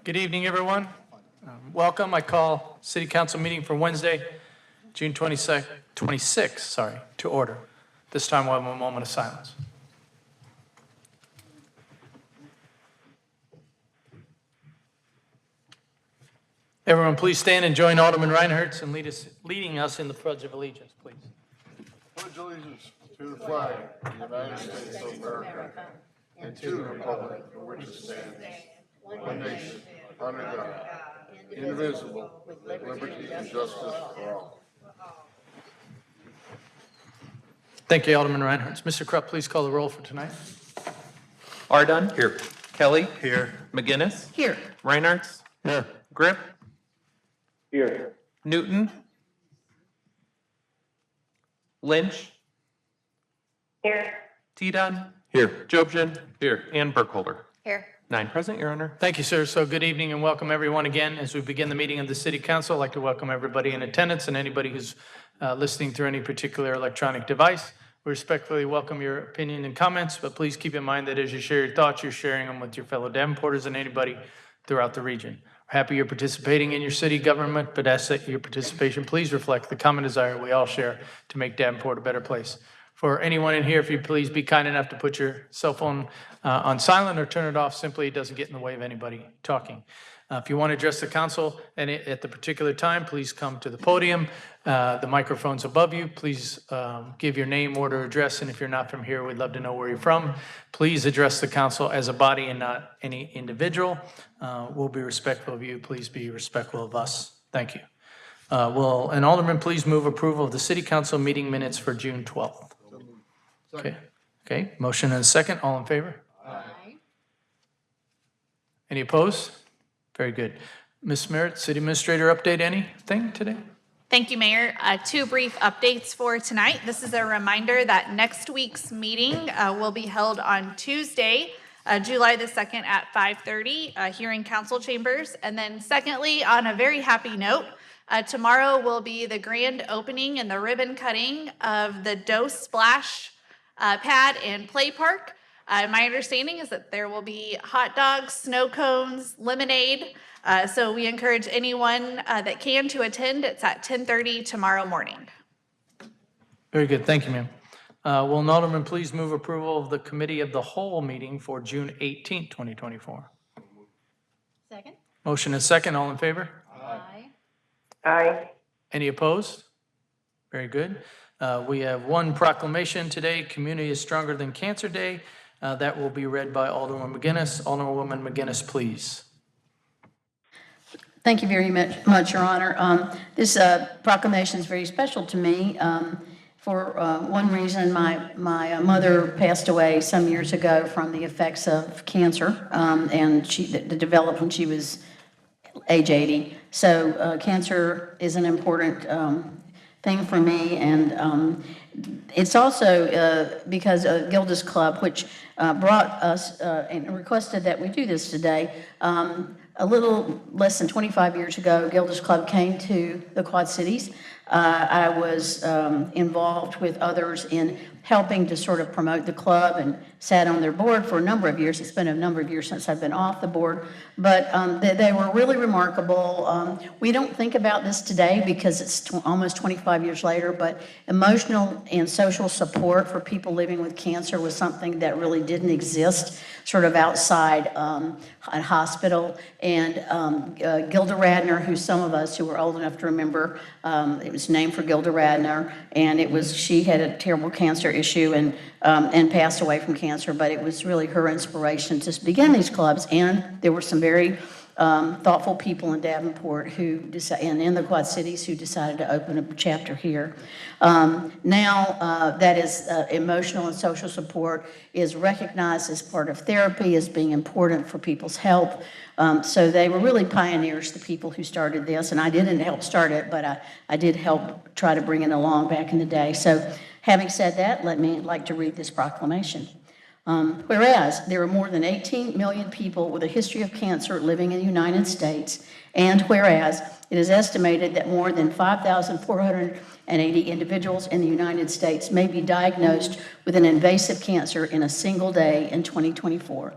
Good evening, everyone. Welcome. I call City Council meeting for Wednesday, June 26th, to order. This time we'll have a moment of silence. Everyone, please stand and join Alderman Reinhardt in leading us in the Pledge of Allegiance, please. Pledge allegiance to the flag of the United States of America and to the republic for which it stands, one nation, under God, indivisible, with liberty and justice for all. Thank you, Alderman Reinhardt. Mr. Krupp, please call the roll for tonight. Ardon. Here. Kelly. Here. McGinnis. Here. Reinhardt. Here. Grip. Here. Newton. Lynch. Here. T-Don. Here. Jobson. Here. And Burkholder. Here. 9 present, Your Honor. Thank you, sir. So good evening and welcome everyone again. As we begin the meeting of the City Council, I'd like to welcome everybody in attendance and anybody who's listening through any particular electronic device. We respectfully welcome your opinion and comments, but please keep in mind that as you share your thoughts, you're sharing them with your fellow Davenporters and anybody throughout the region. We're happy you're participating in your city government, but ask that your participation please reflect the common desire we all share to make Davenport a better place. For anyone in here, if you please be kind enough to put your cell phone on silent or turn it off, simply it doesn't get in the way of anybody talking. If you want to address the council at the particular time, please come to the podium. The microphone's above you. Please give your name, order, address, and if you're not from here, we'd love to know where you're from. Please address the council as a body and not any individual. We'll be respectful of you. Please be respectful of us. Thank you. Will an alderman please move approval of the city council meeting minutes for June 12th? Okay. Motion and a second. All in favor? Aye. Any opposed? Very good. Ms. Merritt, City Administrator, update anything today? Thank you, Mayor. 2 brief updates for tonight. This is a reminder that next week's meeting will be held on Tuesday, July the 2nd at 5:30 here in council chambers. And then secondly, on a very happy note, tomorrow will be the grand opening and the ribbon cutting of the Dose Splash pad and play park. My understanding is that there will be hot dogs, snow cones, lemonade. So we encourage anyone that can to attend. It's at 10:30 tomorrow morning. Very good. Thank you, ma'am. Will an alderman please move approval of the Committee of the Whole meeting for June 18th, 2024? Second. Motion and second. All in favor? Aye. Aye. Any opposed? Very good. We have one proclamation today, Community is Stronger Than Cancer Day. That will be read by Alderwoman McGinnis. Alderwoman McGinnis, please. Thank you very much, Your Honor. This proclamation is very special to me. For one reason, my mother passed away some years ago from the effects of cancer, and that developed when she was age 80. So cancer is an important thing for me, and it's also because of Gilda's Club, which brought us and requested that we do this today. A little less than 25 years ago, Gilda's Club came to the Quad Cities. I was involved with others in helping to sort of promote the club and sat on their board for a number of years. It's been a number of years since I've been off the board, but they were really remarkable. We don't think about this today because it's almost 25 years later, but emotional and social support for people living with cancer was something that really didn't exist sort of outside a hospital. And Gilda Radner, who some of us who were old enough to remember, it was named for Gilda Radner, and she had a terrible cancer issue and passed away from cancer, but it was really her inspiration to begin these clubs. And there were some very thoughtful people in Davenport and in the Quad Cities who decided to open a chapter here. Now that is emotional and social support is recognized as part of therapy as being important for people's health. So they were really pioneers, the people who started this, and I didn't help start it, but I did help try to bring it along back in the day. So having said that, let me like to read this proclamation. Whereas there are more than 18 million people with a history of cancer living in the United States, and whereas it is estimated that more than 5,480 individuals in the United States may be diagnosed with an invasive cancer in a single day in 2024.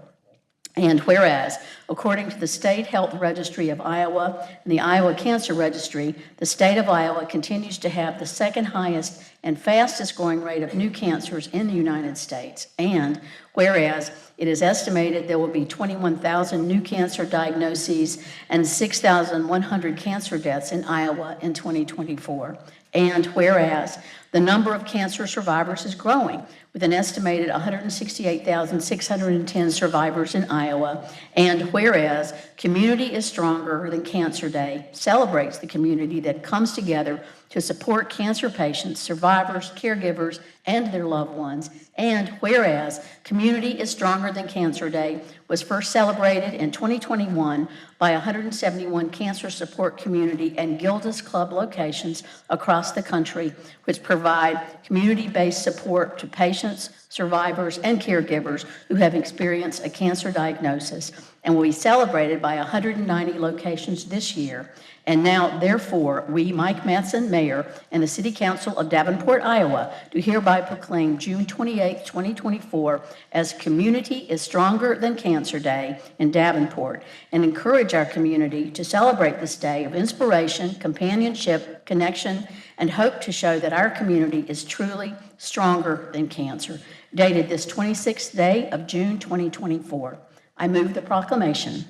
And whereas according to the State Health Registry of Iowa and the Iowa Cancer Registry, the state of Iowa continues to have the second highest and fastest growing rate of new cancers in the United States. And whereas it is estimated there will be 21,000 new cancer diagnoses and 6,100 cancer deaths in Iowa in 2024. And whereas the number of cancer survivors is growing, with an estimated 168,610 survivors in Iowa. And whereas Community is Stronger Than Cancer Day celebrates the community that comes together to support cancer patients, survivors, caregivers, and their loved ones. And whereas Community is Stronger Than Cancer Day was first celebrated in 2021 by 171 cancer support community and Gilda's Club locations across the country, which provide community-based support to patients, survivors, and caregivers who have experienced a cancer diagnosis, and will be celebrated by 190 locations this year. And now, therefore, we, Mike Mattson, Mayor, and the City Council of Davenport, Iowa, do hereby proclaim June 28, 2024 as Community is Stronger Than Cancer Day in Davenport, and encourage our community to celebrate this day of inspiration, companionship, connection, and hope to show that our community is truly stronger than cancer. Dated this 26th day of June 2024. I move the proclamation.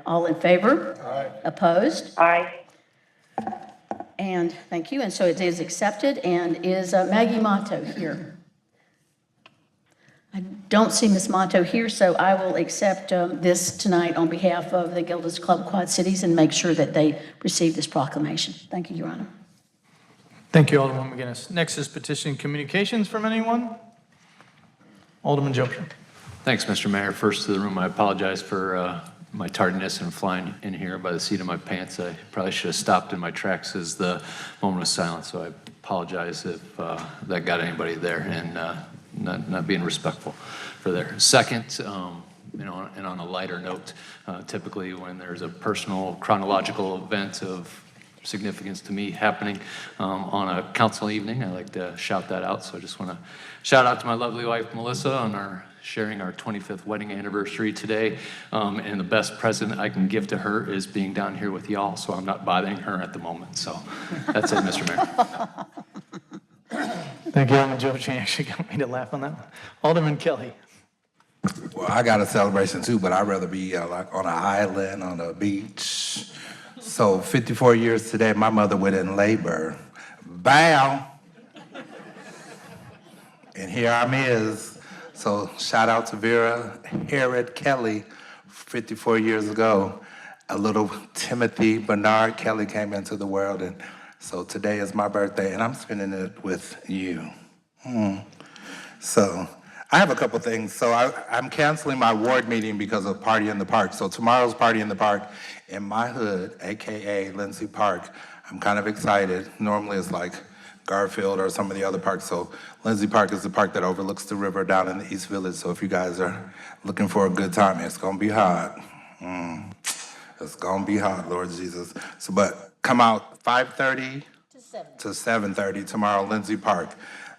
All in favor? Aye. Opposed? Aye. And thank you. And so it is accepted. And is Maggie Motto here? I don't see Ms. Motto here, so I will accept this tonight on behalf of the Gilda's Club Quad Cities and make sure that they receive this proclamation. Thank you, Your Honor. Thank you, Alderman McGinnis. Next is petition communications from anyone? Alderman Joseph. Thanks, Mr. Mayor. First to the room, I apologize for my tardiness in flying in here by the seat of my pants. I probably should have stopped in my tracks as the moment of silence, so I apologize if that got anybody there and not being respectful for there. Second, and on a lighter note, typically when there's a personal chronological event of significance to me happening on a council evening, I like to shout that out. So I just want to shout out to my lovely wife, Melissa, on sharing our 25th wedding anniversary today. And the best present I can give to her is being down here with y'all, so I'm not bothering her at the moment. So that's it, Mr. Mayor. Thank you, Alderman Joseph. You actually got me to laugh on that one. Alderman Kelly. Well, I got a celebration too, but I'd rather be like on an island, on a beach. So 54 years today, my mother went in labor. Bow. And here I'm is. So shout out to Vera Herod Kelly, 54 years ago. A little Timothy Bernard Kelly came into the world, and so today is my birthday, and I'm spending it with you. So I have a couple things. So I'm canceling my ward meeting because of Party in the Park. So tomorrow's Party in the Park in my hood, AKA Lindsay Park. I'm kind of excited. Normally it's like Garfield or some of the other parks. So Lindsay Park is the park that overlooks the river down in the East Village. So if you guys are looking for a good time, it's gonna be hot. It's gonna be hot, Lord Jesus. So, but come out 5:30 to 7:30 tomorrow, Lindsay Park.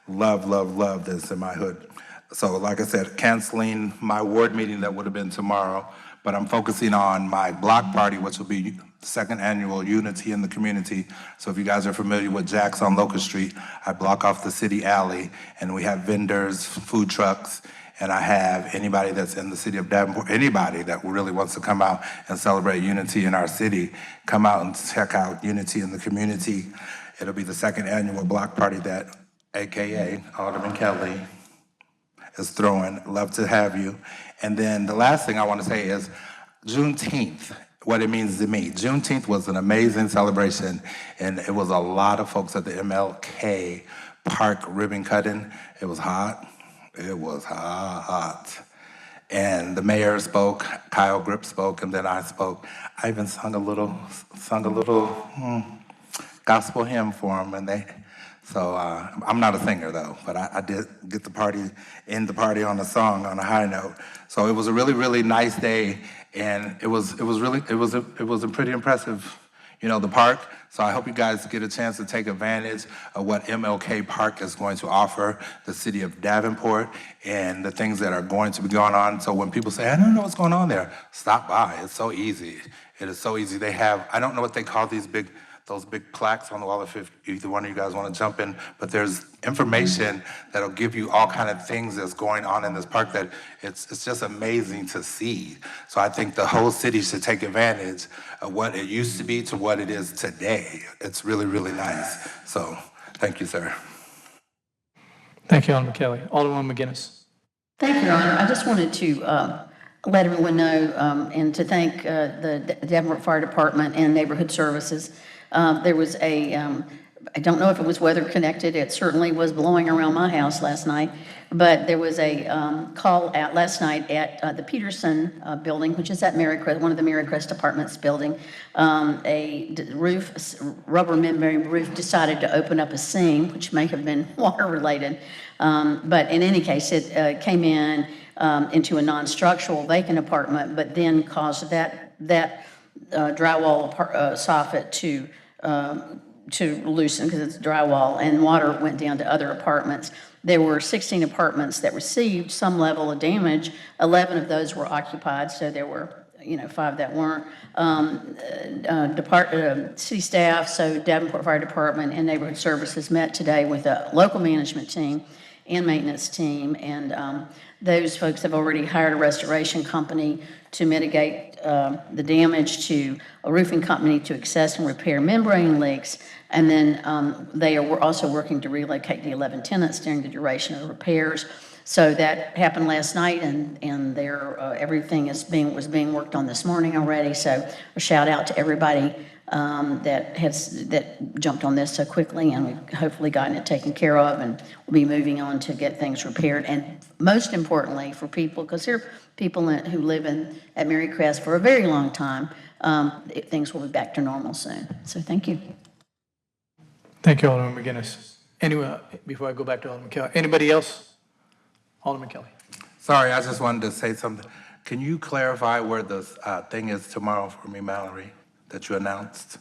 Love, love, love this in my hood. So like I said, canceling my ward meeting that would have been tomorrow, but I'm focusing on my block party, which will be second annual Unity in the Community. So if you guys are familiar with Jack's on Locust Street, I block off the city alley, and we have vendors, food trucks, and I have anybody that's in the city of Davenport, anybody that really wants to come out and celebrate unity in our city, come out and check out Unity in the Community. It'll be the second annual block party that AKA Alderman Kelly is throwing. Love to have you. And then the last thing I want to say is Juneteenth, what it means to me. Juneteenth was an amazing celebration, and it was a lot of folks at the MLK Park ribbon cutting. It was hot. It was hot. And the mayor spoke, Kyle Grip spoke, and then I spoke. I even sung a little gospel hymn for them, and so I'm not a singer though, but I did get end the party on a song on a high note. So it was a really, really nice day, and it was a pretty impressive, the park. So I hope you guys get a chance to take advantage of what MLK Park is going to offer the city of Davenport and the things that are going to be going on. So when people say, I don't know what's going on there, stop by. It's so easy. It is so easy. They have, I don't know what they call those big plaques on the wall, if either one of you guys want to jump in, but there's information that'll give you all kind of things that's going on in this park that it's just amazing to see. So I think the whole city should take advantage of what it used to be to what it is today. It's really, really nice. So, thank you, sir. Thank you, Alderman Kelly. Alderman McGinnis. Thank you, Your Honor. I just wanted to let everyone know and to thank the Davenport Fire Department and Neighborhood Services. There was I don't know if it was weather connected, it certainly was blowing around my house last night, but there was a call out last night at the Peterson building, which is at Marycrest, one of the Marycrest Apartments building. Rubber membrane roof decided to open up a seam, which may have been water related. But in any case, it came in into a non-structural vacant apartment, but then caused that drywall soffit to loosen because it's drywall, and water went down to other apartments. There were 16 apartments that received some level of damage. 11 of those were occupied, so there were 5 that weren't. City staff, so Davenport Fire Department and Neighborhood Services met today with a local management team and maintenance team, and those folks have already hired a restoration company to mitigate the damage, to a roofing company to access and repair membrane leaks, and then they are also working to relocate the 11 tenants during the duration of the repairs. So that happened last night, and everything was being worked on this morning already. So a shout out to everybody that jumped on this so quickly, and we've hopefully gotten it taken care of, and we'll be moving on to get things repaired. And most importantly for people, because there are people who live at Marycrest for a very long time, things will be back to normal soon. So thank you. Thank you, Alderman McGinnis. Anyway, before I go back to Alderman Kelly, anybody else? Alderman Kelly. Sorry, I just wanted to say something. Can you clarify where the thing is tomorrow for me, Mallory, that you announced?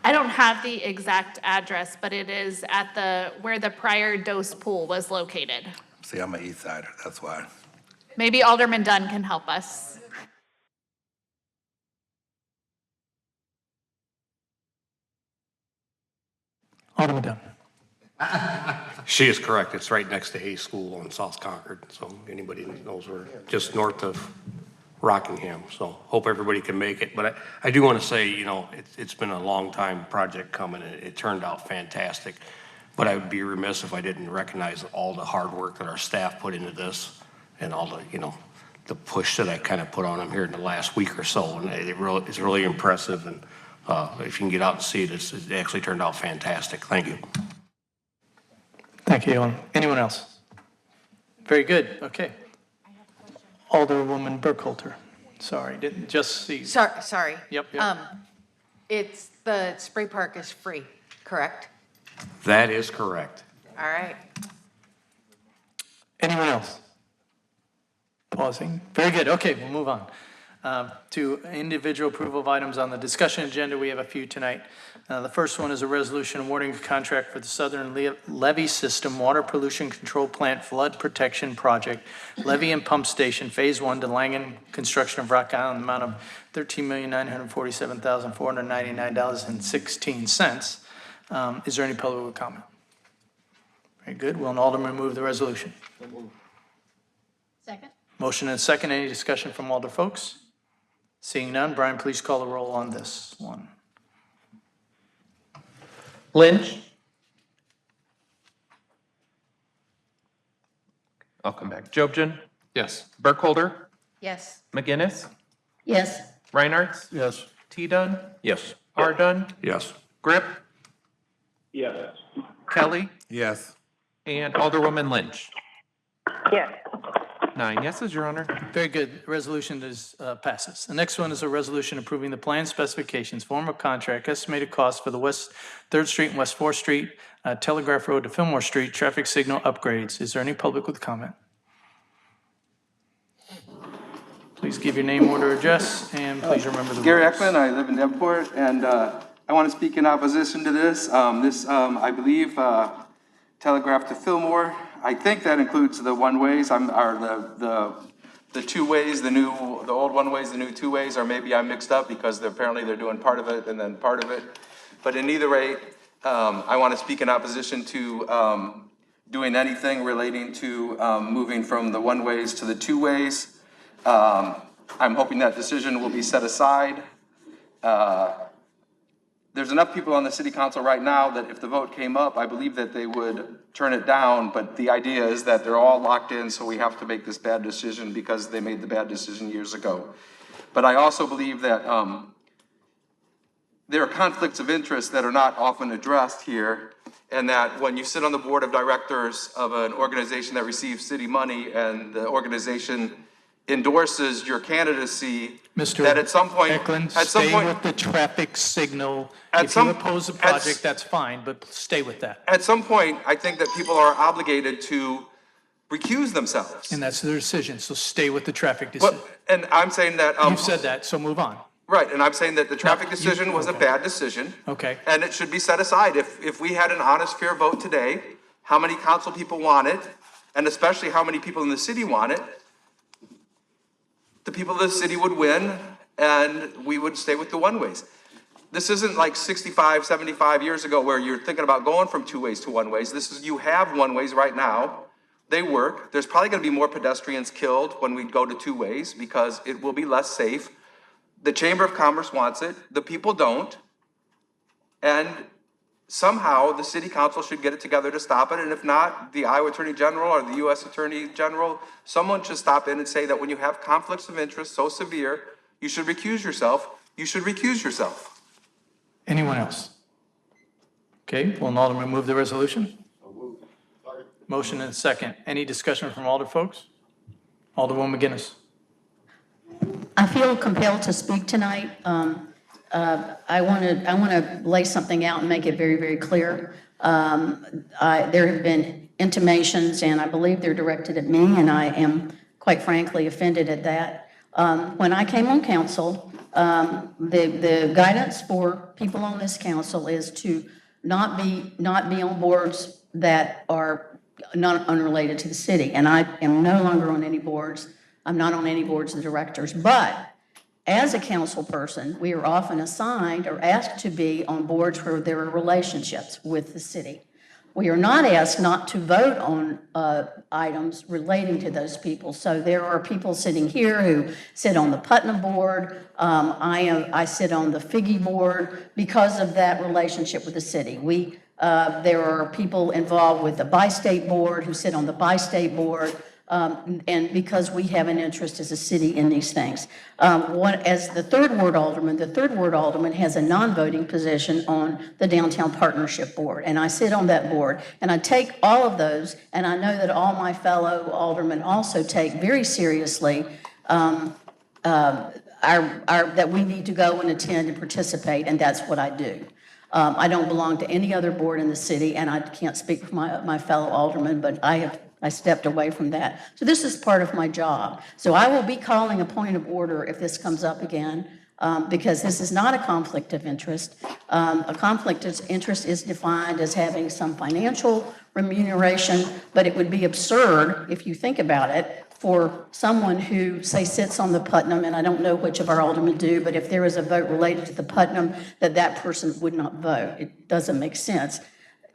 I don't have the exact address, but it is at where the prior Dose Pool was located. See, I'm an East Sider, that's why. Maybe Alderman Dunn can help us. Alderman Dunn. She is correct. It's right next to Hayes School on South Concord. So anybody that knows we're just north of Rockingham. So hope everybody can make it. But I do want to say, it's been a long time project coming. It turned out fantastic. But I would be remiss if I didn't recognize all the hard work that our staff put into this and all the push that I kind of put on them here in the last week or so. And it's really impressive. And if you can get out and see it, it actually turned out fantastic. Thank you. Thank you, Alderman. Anyone else? Very good. Okay. Alderwoman Burkholder. Sorry, didn't just see. Sorry. Yep. It's the spray park is free, correct? That is correct. All right. Anyone else? Pausing. Very good. Okay, we'll move on. To individual approval of items on the discussion agenda, we have a few tonight. The first one is a resolution awarding a contract for the Southern Levee System Water Pollution Control Plant Flood Protection Project, Levee and Pump Station, Phase 1 to Langen Construction of Rock Island, the amount of $13,947,499.16. Is there any public comment? Very good. Will an alderman move the resolution? Second. Motion and second. Any discussion from alder folks? Seeing none, Brian, please call the roll on this one. Lynch. I'll come back. Jobson. Yes. Burkholder. Yes. McGinnis. Yes. Reinhardt. Yes. T. Dunn. Yes. R. Dunn. Yes. Grip. Yes. Kelly. Yes. And Alderwoman Lynch. Yes. 9 yeses, Your Honor. Very good. The resolution passes. The next one is a resolution approving the plan specifications, form of contract, estimated cost for the West 3rd Street and West 4th Street, Telegraph Road to Fillmore Street, traffic signal upgrades. Is there any public with comment? Please Please give your name, order, address, and please remember the rules. Gary Eckman, I live in Davenport, and I want to speak in opposition to this. I believe, telegraphed to Fillmore. I think that includes the one-ways, the two-ways, the old one-ways, the new two-ways, or maybe I'm mixed up because apparently they're doing part of it and then part of it. But in either rate, I want to speak in opposition to doing anything relating to moving from the one-ways to the two-ways. I'm hoping that decision will be set aside. There's enough people on the city council right now that if the vote came up, I believe that they would turn it down, but the idea is that they're all locked in, so we have to make this bad decision because they made the bad decision years ago. But I also believe that there are conflicts of interest that are not often addressed here, and that when you sit on the board of directors of an organization that receives city money and the organization endorses your candidacy, Mr. that at some point, Eklund, at some stay point, with the traffic signal. At If some- you oppose the at project, s- that's fine, but stay with that. at some point, I think that people are obligated to recuse themselves. And that's their decision, so stay with the traffic decision. But, and I'm saying that, You've said that, so move on. right, and I'm saying that the traffic you- decision was a okay. bad decision. Okay. And it should be set aside. If we had an honest, fair vote today, how many council people want it, and especially how many people in the city want it, the people of the city would win, and we would stay with the one-ways. This isn't like 65, 75 years ago where you're thinking about going from two-ways to one-ways. This is, you have one-ways right now. They work. There's probably gonna be more pedestrians killed when we go to two-ways because it will be less safe. The Chamber of Commerce wants it, the people don't. And somehow the city council should get it together to stop it, and if not, the Iowa Attorney General or the US Attorney General, someone should stop in and say that when you have conflicts of interest so severe, you should recuse yourself. You should recuse yourself. Anyone else? Okay, will an alderman move the resolution? Motion and second. Any discussion from alder folks? Alderwoman McGinnis. I feel compelled to speak tonight. I want to lay something out and make it very, very clear. There have been intimations, and I believe they're directed at me, and I am quite frankly offended at that. When I came on council, the guidance for people on this council is to not be on boards that are not unrelated to the city. And I am no longer on any boards. I'm not on any boards of directors, but as a council person, we are often assigned or asked to be on boards where there are relationships with the city. We are not asked not to vote on items relating to those people. So there are people sitting here who sit on the Putnam board. I sit on the Figgy board because of that relationship with the city. There are people involved with the Bi-State board who sit on the Bi-State board. And because we have an interest as a city in these things. As the third ward alderman has a non-voting position on the Downtown Partnership Board, and I sit on that board, and I take all of those, and I know that all my fellow aldermen also take very seriously that we need to go and attend and participate, and that's what I do. I don't belong to any other board in the city, and I can't speak for my fellow aldermen, but I stepped away from that. So this is part of my job. So I will be calling a point of order if this comes up again, because this is not a conflict of interest. A conflict of interest is defined as having some financial remuneration, but it would be absurd, if you think about it, for someone who, say, sits on the Putnam, and I don't know which of our aldermen do, but if there is a vote related to the Putnam, that person would not vote. It doesn't make sense.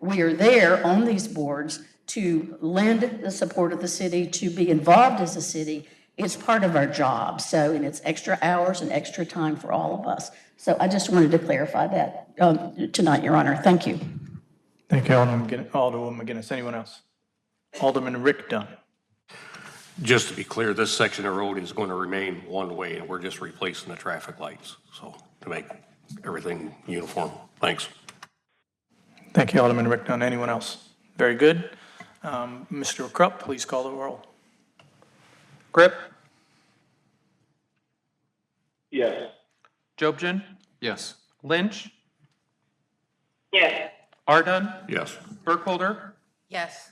We are there on these boards to lend the support of the city, to be involved as a city. It's part of our job. So, and it's extra hours and extra time for all of us. So I just wanted to clarify that tonight, Your Honor. Thank you. Thank you, Alderwoman McGinnis. Anyone else? Alderman Rick Dunn. Just to be clear, this section of road is going to remain one way, and we're just replacing the traffic lights, so to make everything uniform. Thanks. Thank you, Alderman Rick Dunn. Anyone else? Very good. Mr. Krupp, please call the roll. Grip, Yes. Jobson, Yes. Lynch, Yes. Ardun, Yes. Burkholder, Yes.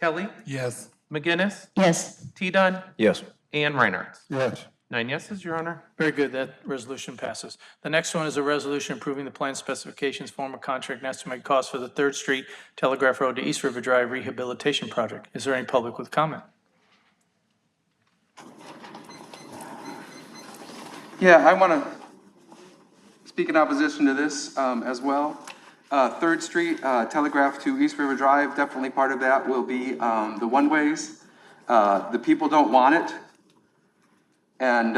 Kelly, Yes. McGinnis, Yes. T. Dunn, Yes. and Reinhardt. Yes. 9 yeses, Your Honor. Very good, that resolution passes. The next one is a resolution approving the plan specifications, form of contract, and estimated cost for the 3rd Street Telegraph Road to East River Drive Rehabilitation Project. Is there any public with comment? Yeah, I want to speak in opposition to this as well. 3rd Street, Telegraph to East River Drive, definitely part of that will be the one-ways. The people don't want it. And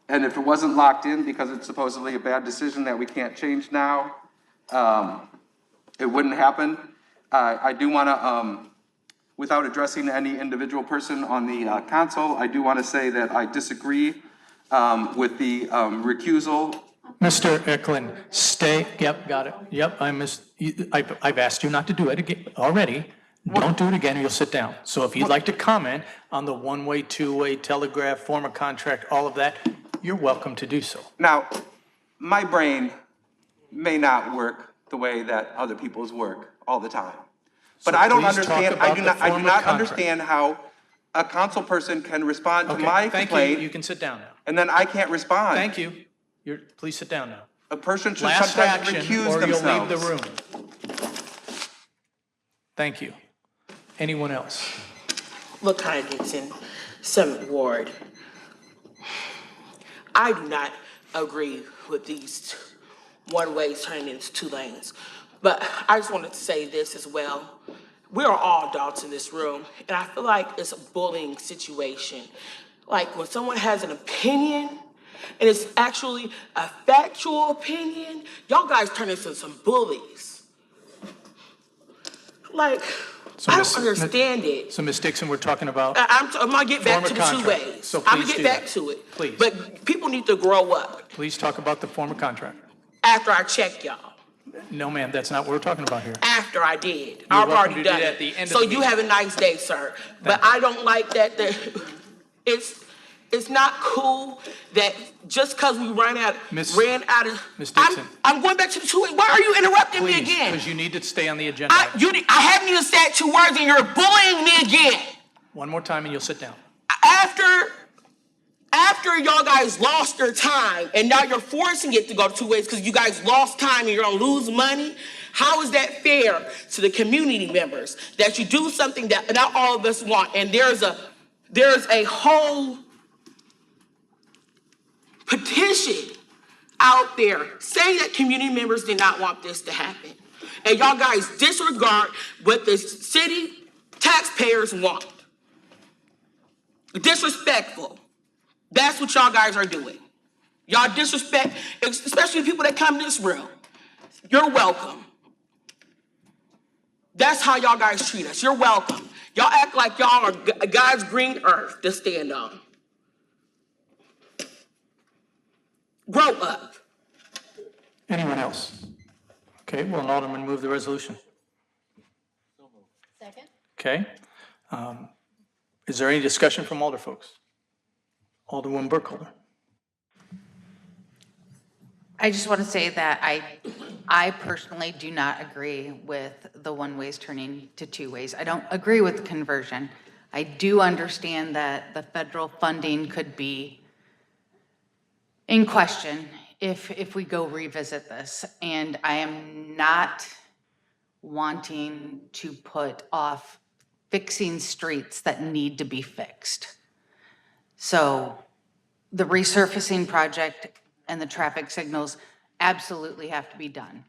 if it wasn't locked in because it's supposedly a bad decision that we can't change now, it wouldn't happen. I do want to, without addressing any individual person on the council, I do want to say that I disagree with the recusal. Mr. Eklund, stay, yep, got it. Yep, I've asked you not to do it again already. Don't do it again or you'll sit down. So if you'd like to comment on the one-way, two-way, telegraph, form of contract, all of that, you're welcome to do so. Now, my brain may not work the way that other people's work all the time. But So I don't please talk understand, about I do the not form of contract. understand how a council person can respond to Okay, my thank you. You complaint can sit down now. and then I can't respond. Thank you. Please sit down now. A person should Last sometimes action, recuse or you'll leave themselves. the room. Thank you. Anyone else? LaKaya Dixon, 7th Ward. I do not agree with these one-ways turning into 2 lanes. But I just wanted to say this as well. We are all adults in this room, and I feel like it's a bullying situation. Like when someone has an opinion, and it's actually a factual opinion, y'all guys turn into some bullies. Like, I don't understand it. So, Ms. Dixon, we're talking about, I'm gonna get back Form to of the 2 contract. ways. So I'm please gonna do get back that. to it. Please. But people need to grow up please talk about the form of contract. after I check y'all. No, ma'am, that's not what we're talking about here. After I did. You're I've welcome already to do done that it. at the end of So the you meeting. have a nice day, sir. But I don't like that it's not cool that just because we ran out of. Ms. Dixon. I'm going back to the 2 ways. Why are you interrupting me Please, again? because you need to stay on the agenda. I haven't even said 2 words and you're bullying me again. One more time and you'll sit down. After y'all guys lost your time and now you're forcing it to go 2 ways because you guys lost time and you're gonna lose money, how is that fair to the community members that you do something that not all of us want? And there's a whole petition out there saying that community members did not want this to happen. And y'all guys disregard what the city taxpayers want. Disrespectful. That's what y'all guys are doing. Y'all disrespect, especially the people that come to this room. You're welcome. That's how y'all guys treat us. You're welcome. Y'all act like y'all are God's green earth to stand on. Grow up. Anyone else? Okay, will an alderman move the resolution? Second? Okay. Is there any discussion from alder folks? Alderwoman Burkholder. I just want to say that I personally do not agree with the one ways turning to 2 ways. I don't agree with the conversion. I do understand that the federal funding could be in question if we go revisit this. And I am not wanting to put off fixing streets that need to be fixed. So the resurfacing project and the traffic signals absolutely have to be done.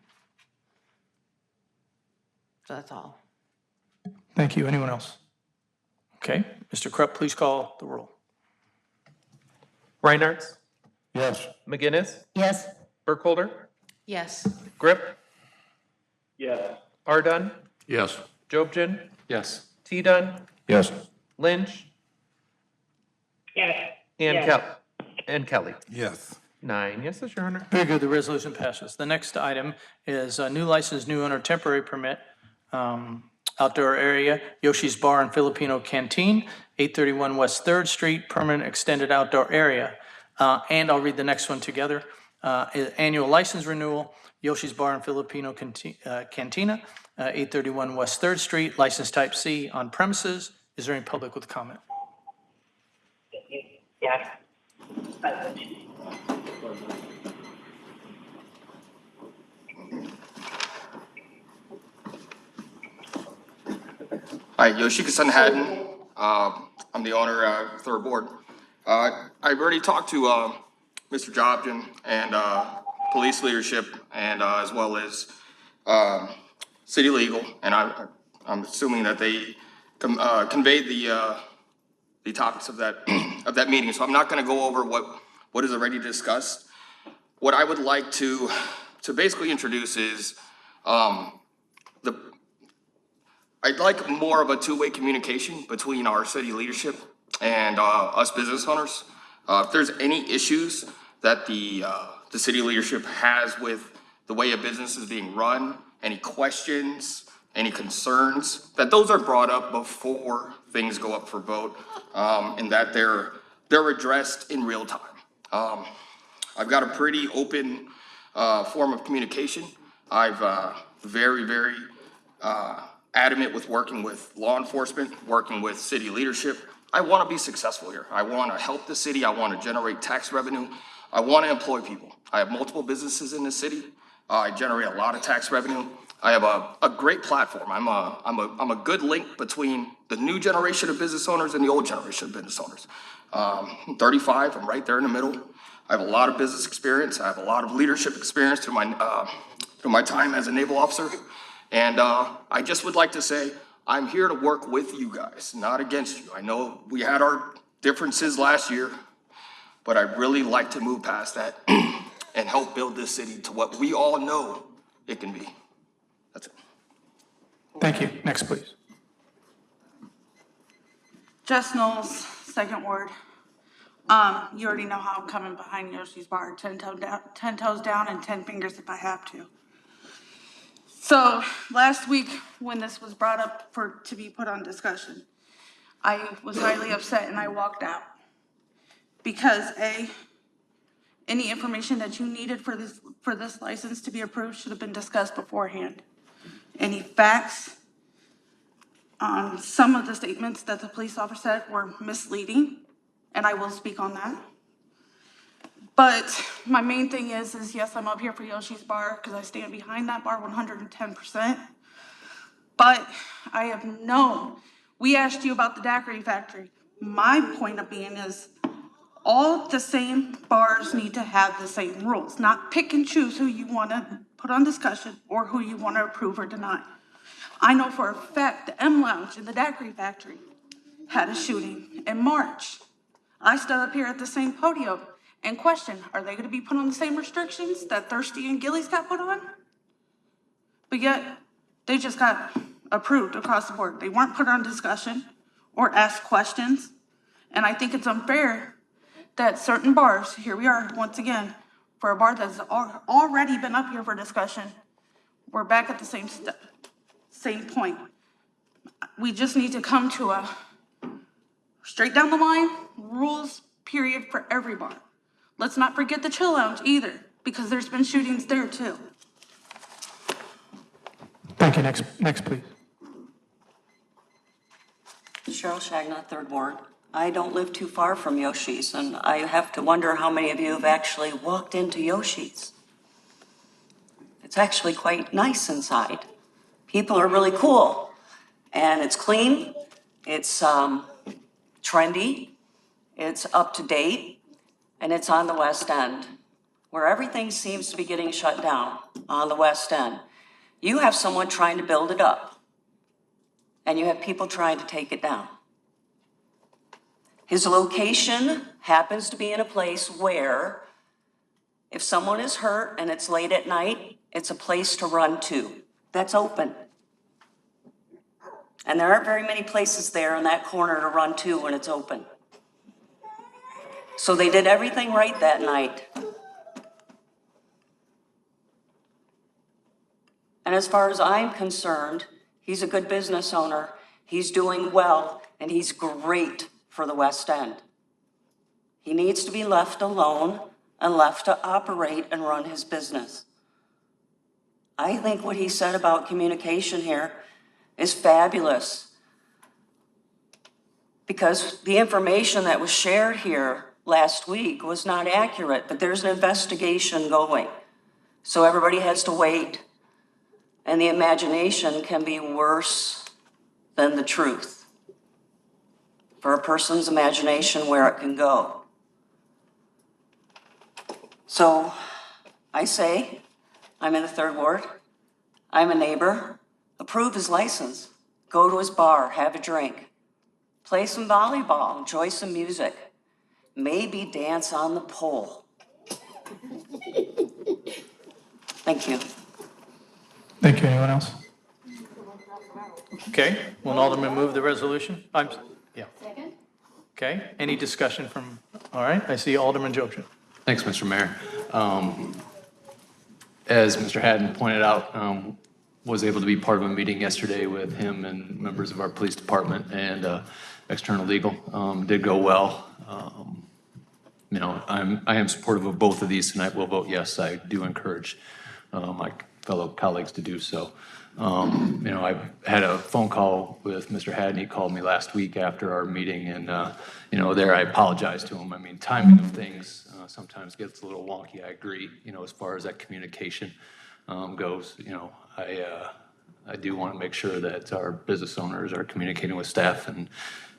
So that's all. Thank you. Anyone else? Okay, Mr. Krupp, please call the roll. Reinhardt, Yes. McGinnis, Yes. Burkholder, Yes. Grip, Yes. Ardun, Yes. Jobson, Yes. T. Dunn, Yes. Lynch, Yes. and Kelly. Yes. 9 yeses, Your Honor. Very good, the resolution passes. The next item is a new license, new owner, temporary permit, outdoor area, Yoshi's Bar and Filipino Canteen, 831 West 3rd Street, permanent extended outdoor area. And I'll read the next one together. Annual license renewal, Yoshi's Bar and Filipino Cantina, 831 West 3rd Street, license type C on premises. Is there any public with comment? back. Hi, Yoshika Haddon. I'm the owner of Third Ward. I've already talked to Mr. Jobson and police leadership and as well as city legal, and I'm assuming that they conveyed the topics of that of that meeting. So I'm not going to go over what is already discussed. What I would like to basically introduce is I'd like more of a two-way communication between our city leadership and us business owners. If there's any issues that the city leadership has with the way a business is being run, any questions, any concerns, that those are brought up before things go up for vote, and that they're addressed in real time. I've got a pretty open form of communication. I've very adamant with working with law enforcement, working with city leadership. I want to be successful here. I want to help the city. I want to generate tax revenue. I want to employ people. I have multiple businesses in the city. I generate a lot of tax revenue. I have a great platform. I'm a good link between the new generation of business owners and the old generation of business owners. I'm 35. I'm right there in the middle. I have a lot of business experience. I have a lot of leadership experience through my time as a naval officer. And I just would like to say, I'm here to work with you guys, not against you. I know we had our differences last year, but I'd really like to move past that and help build this city to what we all know it can be. That's it. Thank you. Next, please. Jess Knowles, Second Ward. You already know how I'm coming behind Yoshi's Bar, 10 toes down and 10 fingers if I have to. So last week, when this was brought up to be put on discussion, I was highly upset and I walked out. Because any information that you needed for this license to be approved should have been discussed beforehand. Any facts, some of the statements that the police officer said were misleading, and I will speak on that. But my main thing is yes, I'm up here for Yoshi's Bar because I stand behind that bar 110%. But I have known, we asked you about the daiquiri factory. My point of being is all the same bars need to have the same rules, not pick and choose who you want to put on discussion or who you want to approve or deny. I know for a fact the M Lounge in the daiquiri factory had a shooting in March. I stood up here at the same podium and questioned, are they going to be put on the same restrictions that Thirsty and Gillies got put on? But yet, they just got approved across the board. They weren't put on discussion or asked questions. And I think it's unfair that certain bars, here we are once again, for a bar that's already been up here for discussion, we're back at the same point. We just need to come to a straight down the line, rules, period, for every bar. Let's not forget the Chill Lounge either, because there's been shootings there too. Thank you. Next, please. Cheryl Shagnott, Third Ward. I don't live too far from Yoshi's, and I have to wonder how many of you have actually walked into Yoshi's. It's actually quite nice inside. People are really cool, and it's clean, it's trendy, it's up to date, and it's on the West End, where everything seems to be getting shut down on the West End. You have someone trying to build it up, and you have people trying to take it down. His location happens to be in a place where if someone is hurt and it's late at night, it's a place to run to. That's open. And there aren't very many places there in that corner to run to when it's open. So they did everything right that night. And as far as I'm concerned, he's a good business owner. He's doing well, and he's great for the West End. He needs to be left alone and left to operate and run his business. I think what he said about communication here is fabulous, because the information that was shared here last week was not accurate, but there's an investigation going. So everybody has to wait, and the imagination can be worse than the truth. For a person's imagination, where it can go. So I say, I'm in the 3rd Ward, I'm a neighbor, approve his license, go to his bar, have a drink, play some volleyball, enjoy some music, maybe dance on the pole. Thank you. Thank you. Anyone else? Okay, will an alderman move the resolution? Yeah. Okay, any discussion from, all right, I see Alderman Jokinen. Thanks, Mr. Mayor. As Mr. Haddon pointed out, was able to be part of a meeting yesterday with him and members of our police department and external legal. Did go well. You know, I am supportive of both of these tonight. We'll vote yes. I do encourage my fellow colleagues to do so. You know, I had a phone call with Mr. Haddon. He called me last week after our meeting, and you know, there I apologized to him. I mean, timing of things sometimes gets a little wonky. I agree. You know, as far as that communication goes, you know, I do want to make sure that our business owners are communicating with staff and,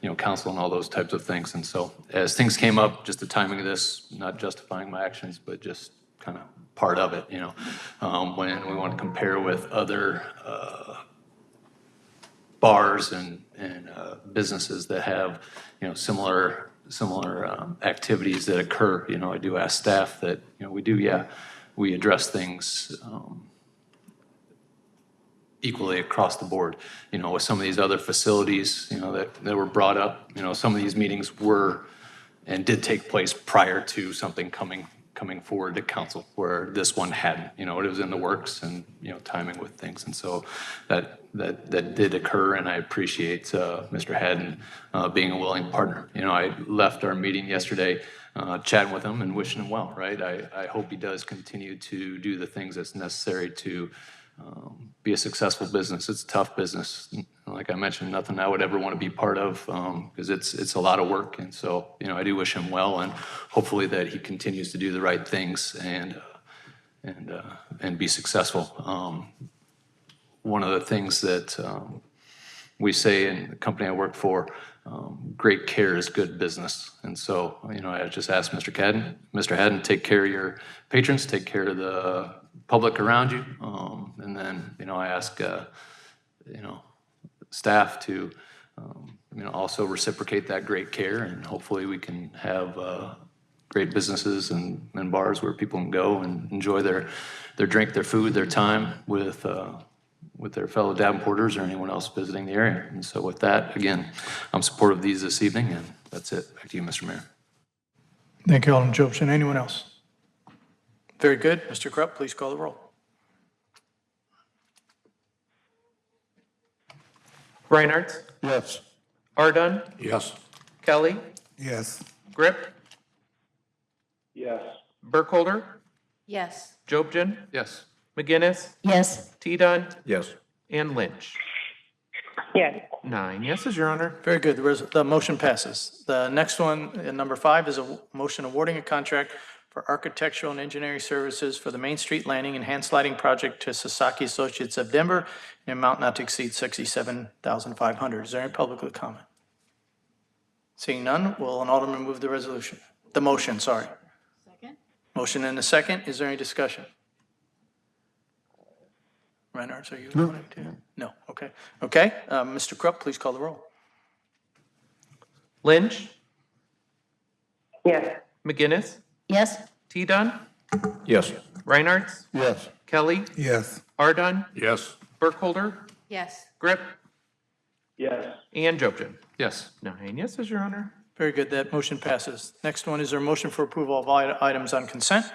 you know, council and all those types of things. And so as things came up, just the timing of this, not justifying my actions, but just kind of part of it, you know, when we want to compare with other bars and businesses that have, you know, similar activities that occur. You know, I do ask staff that, you know, we address things equally across the board. You know, with some of these other facilities, you know, that were brought up, you know, some of these meetings were and did take place prior to something coming forward to council, where this one hadn't. You know, it was in the works and, you know, timing with things. And so that did occur, and I appreciate Mr. Haddon being a willing partner. You know, I left our meeting yesterday chatting with him and wishing him well, right? I hope he does continue to do the things that's necessary to be a successful business. It's a tough business. Like I mentioned, nothing I would ever want to be part of, because it's a lot of work. And so, you know, I do wish him well, and hopefully that he continues to do the right things and be successful. One of the things that we say in the company I work for, great care is good business. And so, you know, I just asked Mr. Haddon, take care of your patrons, take care of the public around you. And then, you know, I ask, you know, staff to, you know, also reciprocate that great care, and hopefully we can have great businesses and bars where people can go and enjoy their drink, their food, their time with their fellow Davenporters or anyone else visiting the area. And so with that, again, I'm supportive of these this evening, and that's it. Back to you, Mr. Mayor. Thank you, Alderman Jokinen. Anyone else? Very good. Mr. Krupp, please call the roll. Reinhardt, Yes. Ardon, Yes. Kelly, Yes. Grip, Yes. Burkholder, Yes. Jobson, Yes. McGinnis, Yes. T-Dunn, Yes. and Lynch. Yes. 9 yeses, Your Honor. Very good. The motion passes. The next one, number 5, is a motion awarding a contract for architectural and engineering services for the Main Street Landing and Hand Sliding Project to Sasaki Associates of Denver in an amount not to exceed $67,500. Is there any public comment? Seeing none, will an alderman move the resolution? The motion, sorry. Second? Motion and a second. Is there any discussion? Reinhardt, are you wanting to? No, okay. Okay, Mr. Krupp, please call the roll. Lynch, Yes. McGinnis, Yes. T-Dunn, Yes. Reinhardt, Yes. Kelly, Yes. Ardon, Yes. Burkholder, Yes. Grip, Yes. and Jobson. Yes. 9 yeses, Your Honor. Very good, that motion passes. Next one is there a motion for approval of items on consent?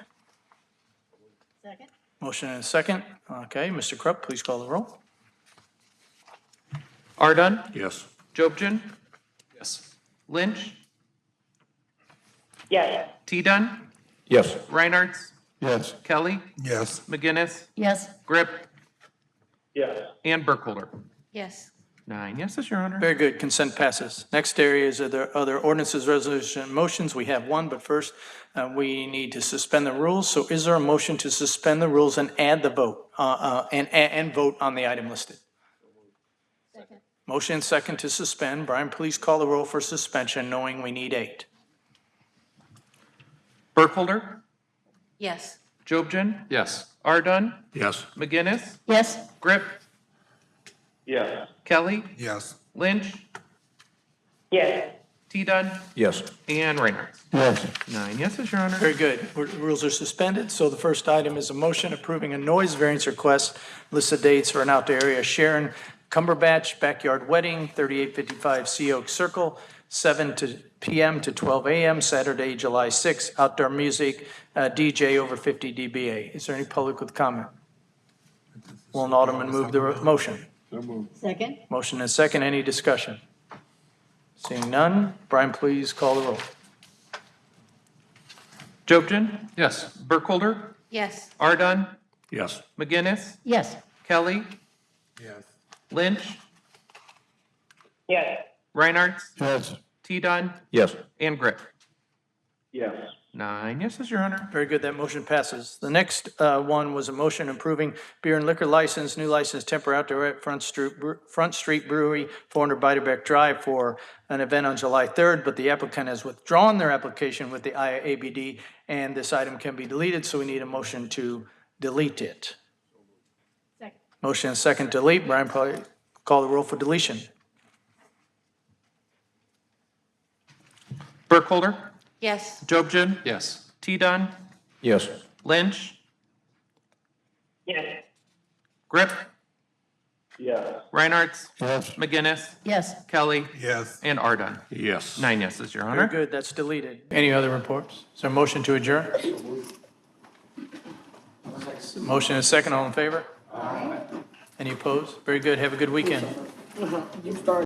Second? Motion and a second. Okay, Mr. Krupp, please call the roll. Ardon, Yes. Jobson, Yes. Lynch, Yes. T-Dunn, Yes. Reinhardt, Yes. Kelly, Yes. McGinnis, Yes. Grip, Yes. and Burkholder. Yes. 9 yeses, Your Honor. Very good, consent passes. Next area is other ordinances, resolution, and motions. We have one, but first, we need to suspend the rules. So is there a motion to suspend the rules and add the vote, and vote on the item listed? Motion and second to suspend. Brian, please call the roll for suspension, knowing we need 8. Burkholder, Yes. Jobson, Yes. Ardon, Yes. McGinnis, Yes. Grip, Yes. Kelly, Yes. Lynch, Yes. T. Dunn, Yes. and Reinhardt. Yes. 9 yeses, Your Honor. Very good. Rules are suspended. So the first item is a motion approving a noise variance request. List of dates for an outdoor area. Sharon Cumberbatch Backyard Wedding, 3855 Sea Oak Circle, 7 p.m. to 12 a.m., Saturday, July 6th. Outdoor music, DJ over 50 dBA. Is there any public with comment? Will an alderman move the motion? So moved. Second? Motion and second. Any discussion? Seeing none, Brian, please call the roll. Jobson, Yes. Burkholder, Yes. Ardon, Yes. McGinnis, Yes. Kelly, Yes. Lynch, Yes. Reinhardt, Yes. T. Dunn, Yes. and Grip. Yes. 9 yeses, Your Honor. Very good, that motion passes. The next one was a motion approving beer and liquor license, new license temporary outdoor at Front Street Brewery, 400 Beiderbecke Drive for an event on July 3rd, but the applicant has withdrawn their application with the IABD, and this item can be deleted, so we need a motion to delete it. Second. Motion and second delete. Brian, probably call the roll for deletion. Burkholder, Yes. Jobson, Yes. T. Dunn, Yes. Lynch, Yes. Grip, Yes. Reinhardt, Yes. McGinnis, Yes. Kelly, Yes. and Ardon. Yes. 9 yeses, Your Very Honor. good, that's deleted. Any other reports? Is there a motion to adjourn? Motion and second, all in favor? Any opposed? Very good, have a good weekend.